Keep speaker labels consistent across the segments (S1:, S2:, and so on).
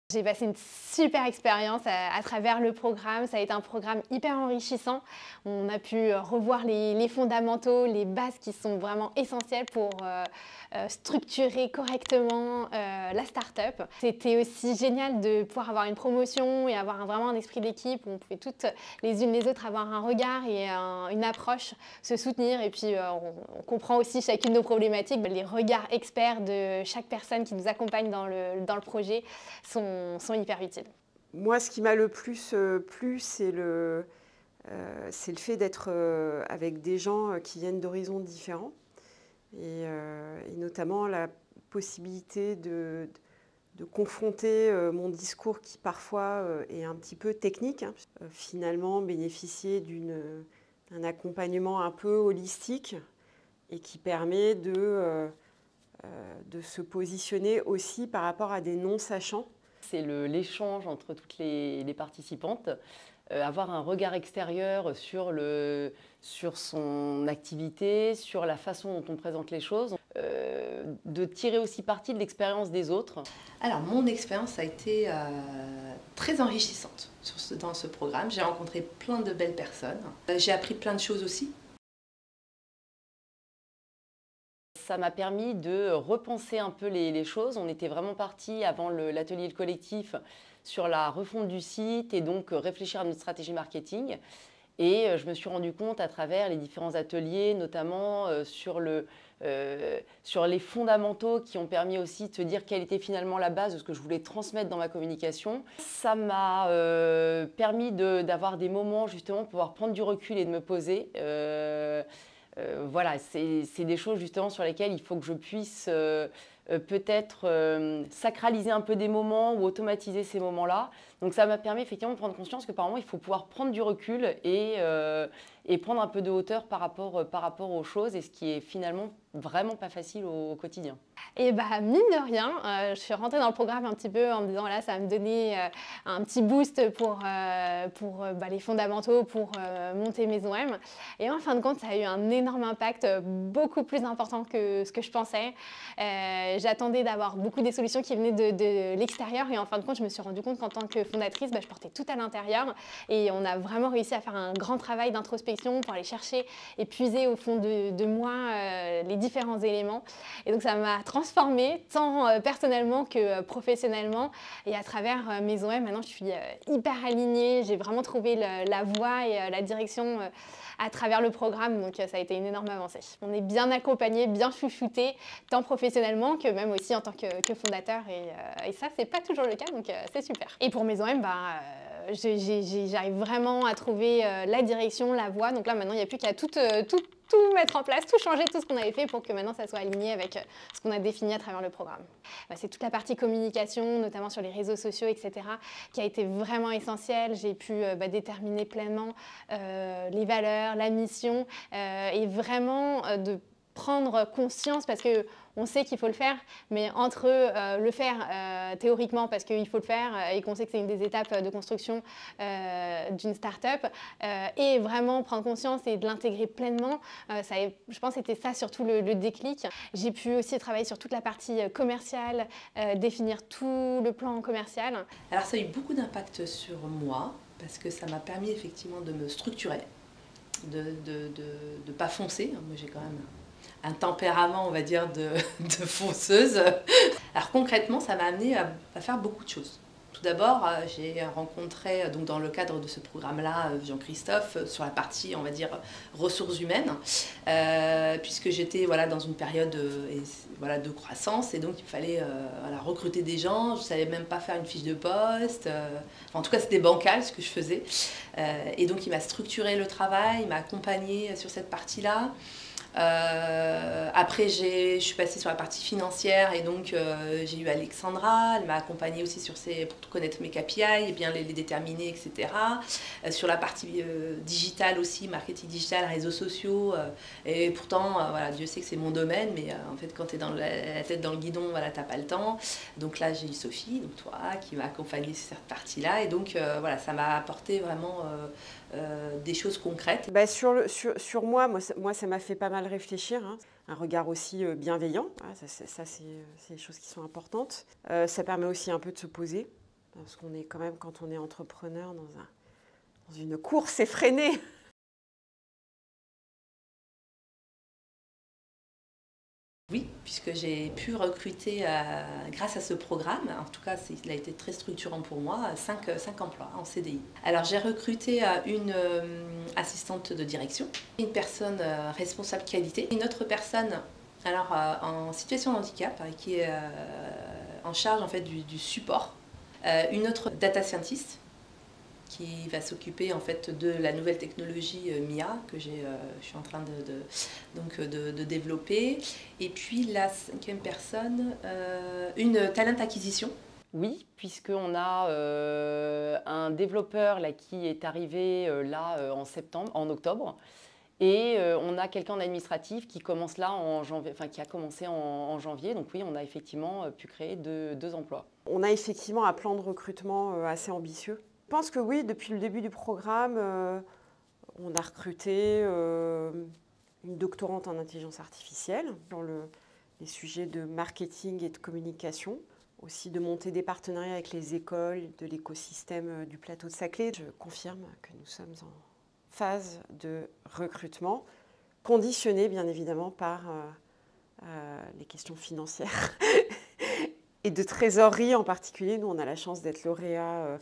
S1: J'ai passé une super expérience à travers le programme. Ça a été un programme hyper enrichissant. On a pu revoir les fondamentaux, les bases qui sont vraiment essentielles pour structurer correctement la start-up. C'était aussi génial de pouvoir avoir une promotion et avoir vraiment un esprit d'équipe où on pouvait toutes les unes les autres avoir un regard et une approche, se soutenir. Et puis on comprend aussi chacune de nos problématiques. Les regards experts de chaque personne qui nous accompagne dans le projet sont hyper utiles.
S2: Moi, ce qui m'a le plus plu, c'est le fait d'être avec des gens qui viennent d'horizons différents et notamment la possibilité de confronter mon discours qui parfois est un petit peu technique, hein. Finalement bénéficier d'un accompagnement un peu holistique et qui permet de se positionner aussi par rapport à des non-sachants.
S3: C'est l'échange entre toutes les participantes, avoir un regard extérieur sur son activité, sur la façon dont on présente les choses, de tirer aussi parti de l'expérience des autres.
S4: Alors mon expérience a été très enrichissante dans ce programme. J'ai rencontré plein de belles personnes. J'ai appris plein de choses aussi.
S3: Ça m'a permis de repenser un peu les choses. On était vraiment parti avant l'atelier Le Collectif sur la refonte du site et donc réfléchir à notre stratégie marketing. Et je me suis rendu compte à travers les différents ateliers, notamment sur les fondamentaux qui ont permis aussi de se dire quelle était finalement la base de ce que je voulais transmettre dans ma communication. Ça m'a permis d'avoir des moments justement pour pouvoir prendre du recul et de me poser. Voilà, c'est des choses justement sur lesquelles il faut que je puisse peut-être sacraliser un peu des moments ou automatiser ces moments-là. Donc ça m'a permis effectivement de prendre conscience que par moment il faut pouvoir prendre du recul et prendre un peu de hauteur par rapport aux choses, et ce qui est finalement vraiment pas facile au quotidien.
S1: Et bah mine de rien, je suis rentrée dans le programme un petit peu en me disant là ça va me donner un petit boost pour les fondamentaux, pour monter Maison M. Et en fin de compte, ça a eu un énorme impact, beaucoup plus important que ce que je pensais. J'attendais d'avoir beaucoup des solutions qui venaient de l'extérieur, et en fin de compte, je me suis rendu compte qu'en tant que fondatrice, je portais tout à l'intérieur, et on a vraiment réussi à faire un grand travail d'introspection pour aller chercher et puiser au fond de moi les différents éléments. Et donc ça m'a transformée tant personnellement que professionnellement, et à travers Maison M, maintenant je suis hyper alignée, j'ai vraiment trouvé la voie et la direction à travers le programme, donc ça a été une énorme avancée. On est bien accompagné, bien chouchouté, tant professionnellement que même aussi en tant que fondateur, et ça c'est pas toujours le cas, donc c'est super. Et pour Maison M, j'arrive vraiment à trouver la direction, la voie, donc là maintenant il n'y a plus qu'à tout mettre en place, tout changer, tout ce qu'on avait fait pour que maintenant ça soit aligné avec ce qu'on a défini à travers le programme. C'est toute la partie communication, notamment sur les réseaux sociaux, etc., qui a été vraiment essentielle. J'ai pu déterminer pleinement les valeurs, la mission, et vraiment de prendre conscience, parce qu'on sait qu'il faut le faire, mais entre le faire théoriquement parce qu'il faut le faire et qu'on sait que c'est une des étapes de construction d'une start-up, et vraiment prendre conscience et de l'intégrer pleinement, je pense que c'était ça surtout le déclic. J'ai pu aussi travailler sur toute la partie commerciale, définir tout le plan commercial.
S4: Alors ça a eu beaucoup d'impact sur moi parce que ça m'a permis effectivement de me structurer, de pas foncer. Moi j'ai quand même un tempérament, on va dire, de fonceuse. Alors concrètement, ça m'a amené à faire beaucoup de choses. Tout d'abord, j'ai rencontré, donc dans le cadre de ce programme-là, Jean-Christophe, sur la partie, on va dire, ressources humaines, puisque j'étais dans une période de croissance, et donc il fallait recruter des gens. Je ne savais même pas faire une fiche de poste. En tout cas, c'était bancal ce que je faisais. Et donc il m'a structuré le travail, il m'a accompagné sur cette partie-là. Après, je suis passée sur la partie financière, et donc j'ai eu Alexandra, elle m'a accompagnée aussi pour connaître mes KPI et bien les déterminer, etc. Sur la partie digitale aussi, marketing digital, réseaux sociaux, et pourtant, Dieu sait que c'est mon domaine, mais en fait, quand tu es la tête dans le guidon, t'as pas le temps. Donc là, j'ai eu Sophie, donc toi, qui m'a accompagnée sur cette partie-là, et donc ça m'a apporté vraiment des choses concrètes.
S2: Sur moi, ça m'a fait pas mal réfléchir, hein. Un regard aussi bienveillant, ça c'est des choses qui sont importantes. Ça permet aussi un peu de se poser Parce qu'on est quand même, quand on est entrepreneur, dans une course effrénée.
S4: Oui, puisque j'ai pu recruter, grâce à ce programme, en tout cas il a été très structurant pour moi, 5 emplois en CDI. Alors j'ai recruté une assistante de direction, une personne responsable qualité, une autre personne alors, en situation de handicap qui est en charge en fait, du support, une autre data scientist qui va s'occuper en fait de la nouvelle technologie MIA que je suis en train de développer. Et puis la 5e personne, une talent acquisition.
S3: Oui, puisqu'on a un développeur là, qui est arrivé en octobre. Et on a quelqu'un en administratif qui commence là en janvier, enfin qui a commencé en janvier. Donc oui, on a effectivement pu créer deux emplois.
S2: On a effectivement un plan de recrutement assez ambitieux. Je pense que oui, depuis le début du programme, on a recruté une doctorante en intelligence artificielle sur les sujets de marketing et de communication, aussi de monter des partenariats avec les écoles de l'écosystème du plateau de Saclay. Je confirme que nous sommes en phase de recrutement, conditionnée bien évidemment par les questions financières et de trésorerie en particulier. Nous, on a la chance d'être lauréat.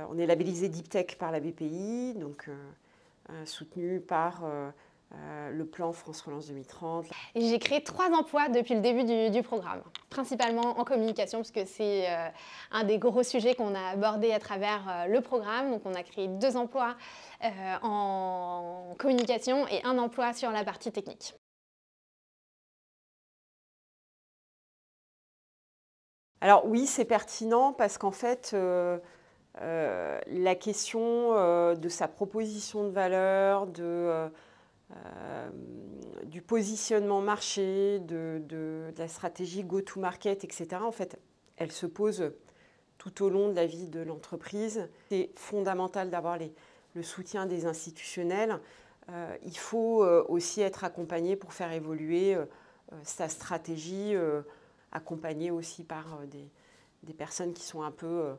S2: On est labellisé Deep Tech par la BPI, donc soutenu par le plan France Relance 2030.
S1: Et j'ai créé 3 emplois depuis le début du programme, principalement en communication, parce que c'est un des gros sujets qu'on a abordé à travers le programme. Donc on a créé 2 emplois en communication et 1 emploi sur la partie technique.
S2: Alors oui, c'est pertinent parce qu'en fait, la question de sa proposition de valeur, du positionnement marché, de la stratégie go-to-market, etc., en fait, elle se pose tout au long de la vie de l'entreprise. C'est fondamental d'avoir le soutien des institutionnels. Il faut aussi être accompagné pour faire évoluer sa stratégie, accompagné aussi par des personnes qui sont un peu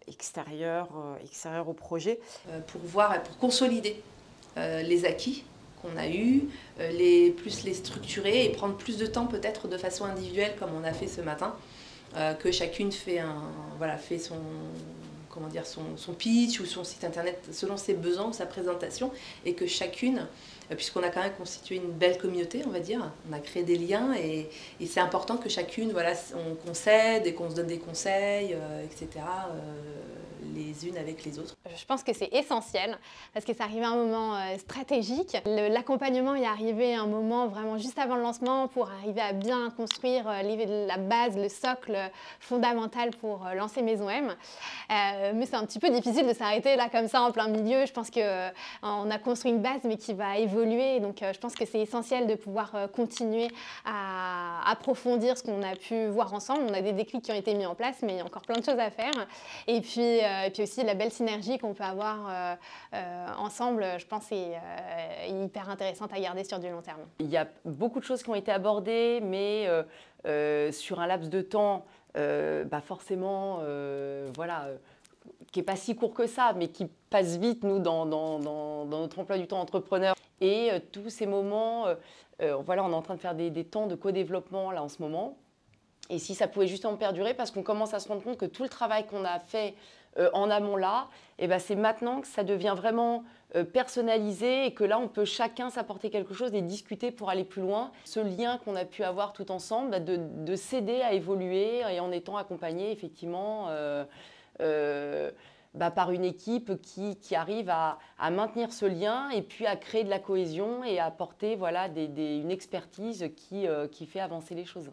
S2: extérieures au projet.
S4: Pour voir et pour consolider les acquis qu'on a eus, plus les structurer et prendre plus de temps peut-être de façon individuelle comme on a fait ce matin, que chacune fait son pitch ou son site internet selon ses besoins, sa présentation, et que chacune, puisqu'on a quand même constitué une belle communauté, on va dire, on a créé des liens et c'est important que chacune, on s'aide et qu'on se donne des conseils, etc., les unes avec les autres.
S1: Je pense que c'est essentiel parce que c'est arrivé à un moment stratégique. L'accompagnement est arrivé à un moment vraiment juste avant le lancement pour arriver à bien construire la base, le socle fondamental pour lancer Maison M. Mais c'est un petit peu difficile de s'arrêter là comme ça en plein milieu. Je pense qu'on a construit une base mais qui va évoluer. Donc je pense que c'est essentiel de pouvoir continuer à approfondir ce qu'on a pu voir ensemble. On a des déclics qui ont été mis en place mais il y a encore plein de choses à faire. Et puis aussi la belle synergie qu'on peut avoir ensemble, je pense, est hyper intéressante à garder sur du long terme.
S3: Il y a beaucoup de choses qui ont été abordées, mais sur un laps de temps, forcément, qui n'est pas si court que ça, mais qui passe vite, nous, dans notre emploi du temps entrepreneur. Et tous ces moments, on est en train de faire des temps de co-développement là en ce moment. Et si ça pouvait justement perdurer, parce qu'on commence à se rendre compte que tout le travail qu'on a fait en amont là, c'est maintenant que ça devient vraiment personnalisé et que là, on peut chacun s'apporter quelque chose et discuter pour aller plus loin. Ce lien qu'on a pu avoir tout ensemble, de s'aider à évoluer et en étant accompagné effectivement par une équipe qui arrive à maintenir ce lien et puis à créer de la cohésion et à apporter une expertise qui fait avancer les choses.